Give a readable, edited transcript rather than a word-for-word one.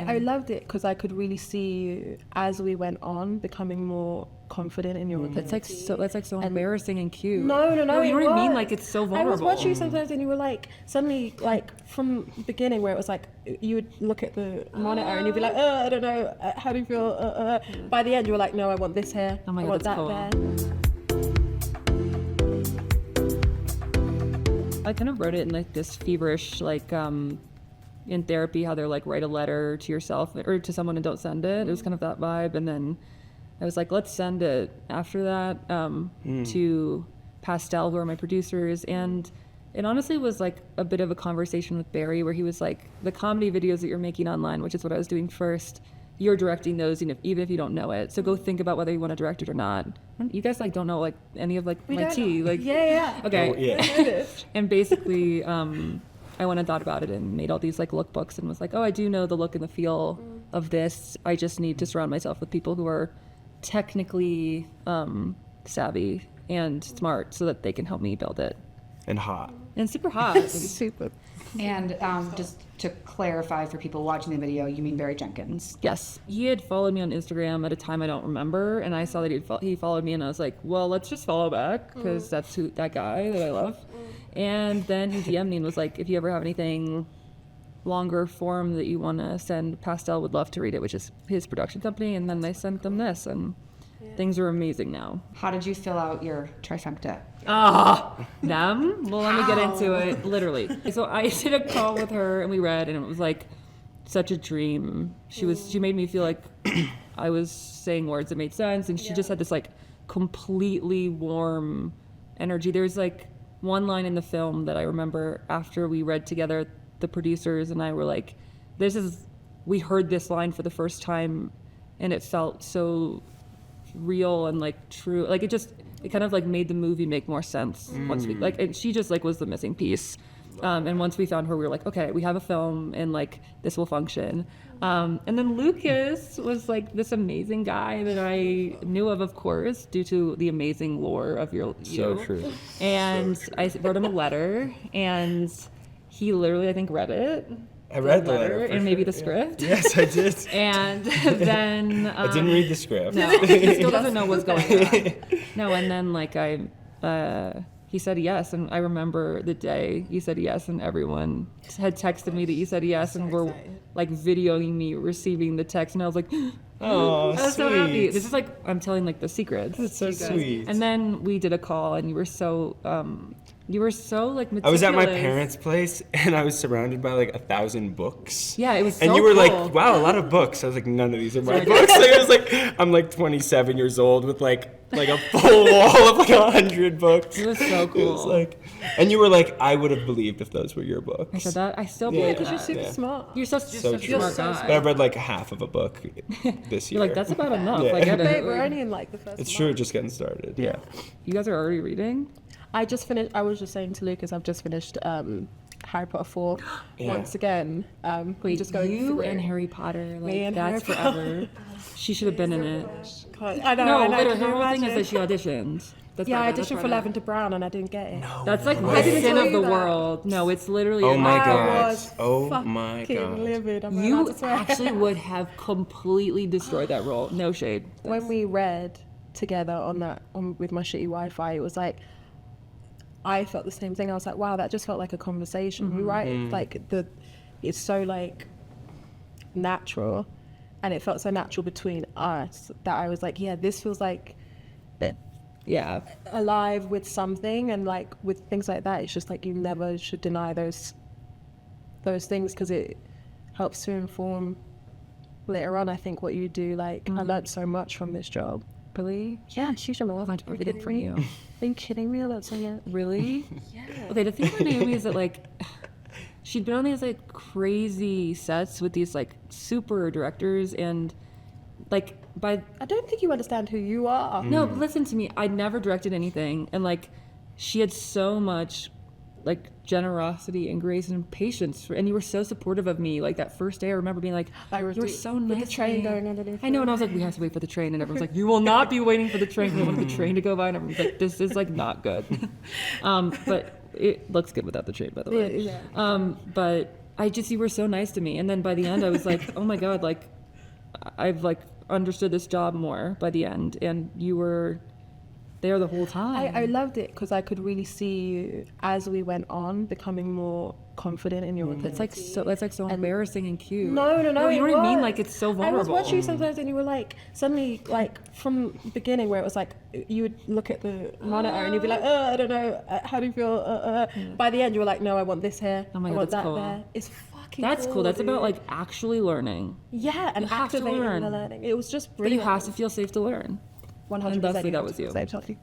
I loved it because I could really see you as we went on becoming more confident in your That's like so embarrassing and cute. No, you know what I mean? Like, it's so vulnerable. I was watching you sometimes and you were like, suddenly, like, from the beginning where it was like, you would look at the monitor and you'd be like, I don't know, how do you feel? By the end, you were like, no, I want this here. Oh my God, I want that cool. there. I kind of wrote it in like this feverish, like, in therapy, how they're like, write a letter to yourself or to someone and don't send it. It was kind of that vibe. And then I was like, let's send it after that to Pastel, who are my producers. And it honestly was like a bit of a conversation with Barry where he was like, the comedy videos that you're making online, which is what I was doing first, you're directing those even if you don't know it. So go think about whether you want to direct it or not. You guys like don't know like any of like my tea. Like yeah. Okay. Oh, yeah. And basically I went and thought about it and made all these like lookbooks and was like, oh, I do know the look and the feel of this. I just need to surround myself with people who are technically savvy and smart so that they can help me build it. And hot. And super hot. Super. And just to clarify for people watching the video, you mean Barry Jenkins? Yes. He had followed me on Instagram at a time I don't remember, and I saw that he followed me, and I was like, well, let's just follow back, because that's that guy that I love. And then he DM'd me and was like, if you ever have anything longer form that you want to send, Pastel would love to read it, which is his production company. And then I sent them this, and things are amazing now. How did you fill out your trifecta? Them? Well, let me get into it, literally. So I did a call with her, and we read, and it was like such a dream. She made me feel like I was saying words that made sense, and she just had this like completely warm energy. There's like one line in the film that I remember after we read together, the producers and I were like, we heard this line for the first time, and it felt so real and like true. Like it kind of like made the movie make more sense once we like, and she just like was the missing piece. And once we found her, we were like, okay, we have a film and like this will function. And then Lucas was like this amazing guy that I knew of course, due to the amazing lore of you. So true. And I wrote him a letter, and he literally, I think, read it. I read the letter and maybe the script. Yes, I did. And then I didn't read the script. No, he still doesn't know what's going on. No, and then like he said yes, and I remember the day you said yes, and everyone had texted me that you said yes, and were like videoing me receiving the text, and I was like, oh, I was so happy. This is like I'm telling like the secrets. That's so sweet. And then we did a call, and you were so like meticulous. I was at my parents' place, and I was surrounded by like 1,000 books. Yeah, it was so And you were cool. like, wow, a lot of books. I was like, none of these are my books. Like, I was like, I'm like 27 years old with like a full wall of like 100 books. It was so cool. It was like, and you were like, I would have believed if those were your books. I said that. I still believe Because that. you're super smart. You're such a true. smart guy. But I've read like half of a book this year. You're like, that's about enough. Yeah. I get it. Babe, we're only in like the first It's month. true, just getting started. Yeah. You guys are already reading? I was just saying to Lucas, I've just finished Harry Potter 4 Yeah. once again. Wait, just going you through and it. Harry Potter, like, Me and that's Harry forever. She should have been in it. I know, No, I know. literally, Can you her whole thing is imagine? that she auditioned. That's Yeah, I right, that's auditioned for right. Lavender Brown and I didn't get it. No. That's like the I didn't sin tell of the you that. world. No, it's literally. Oh my I God. was Oh my fucking God. livid. I'm allowed You to swear. actually would have completely destroyed that role. No shade. When we read together on with my shitty Wi-Fi, it was like I felt the same thing. I was like, wow, that just felt like a conversation. We write like it's so like natural, and it felt so natural between us that I was like, yeah, this feels like Yeah. alive with something. And like with things like that, it's just like you never should deny those things, because it helps to inform later on, I think, what you do. Like I learned so much from this job. Really? Yeah, she's a lot. I did for you. Are you kidding me? That's like it. Really? Yeah. Okay, the thing with Naomi is that like she'd been on these like crazy sets with these like super directors, and like by I don't think you understand who you are. no, but listen to me. I'd never directed anything, and like she had so much like generosity and grace and patience, and you were so supportive of me. Like that first day, I remember being like, "You were so nice." With the train going underneath. I know, and I was like, "We have to wait for the train," and everyone's like, "You will not be waiting for the train." And I wanted the train to go by, and everyone's like, "This is like not good." But it looks good without the train, by the way. Yeah. But you were so nice to me. And then by the end, I was like, oh my God, like, I've like understood this job more by the end. And you were there the whole time. I loved it because I could really see you as we went on becoming more confident in your It's like so embarrassing and cute. No, you know what I mean? Like, it's so vulnerable. I was watching you sometimes and you were like, suddenly, like, from the beginning where it was like, you would look at the monitor and you'd be like, I don't know, how do you feel? By the end, you were like, no, I want this here. Oh my I God, want that's that cool. there. It's fucking That's cool. That's dude. about like actually learning. Yeah, and You have to activating learn. the learning. It was just But brilliant. you have to feel safe to learn. 100%. And thusly, that was you. Safe, totally.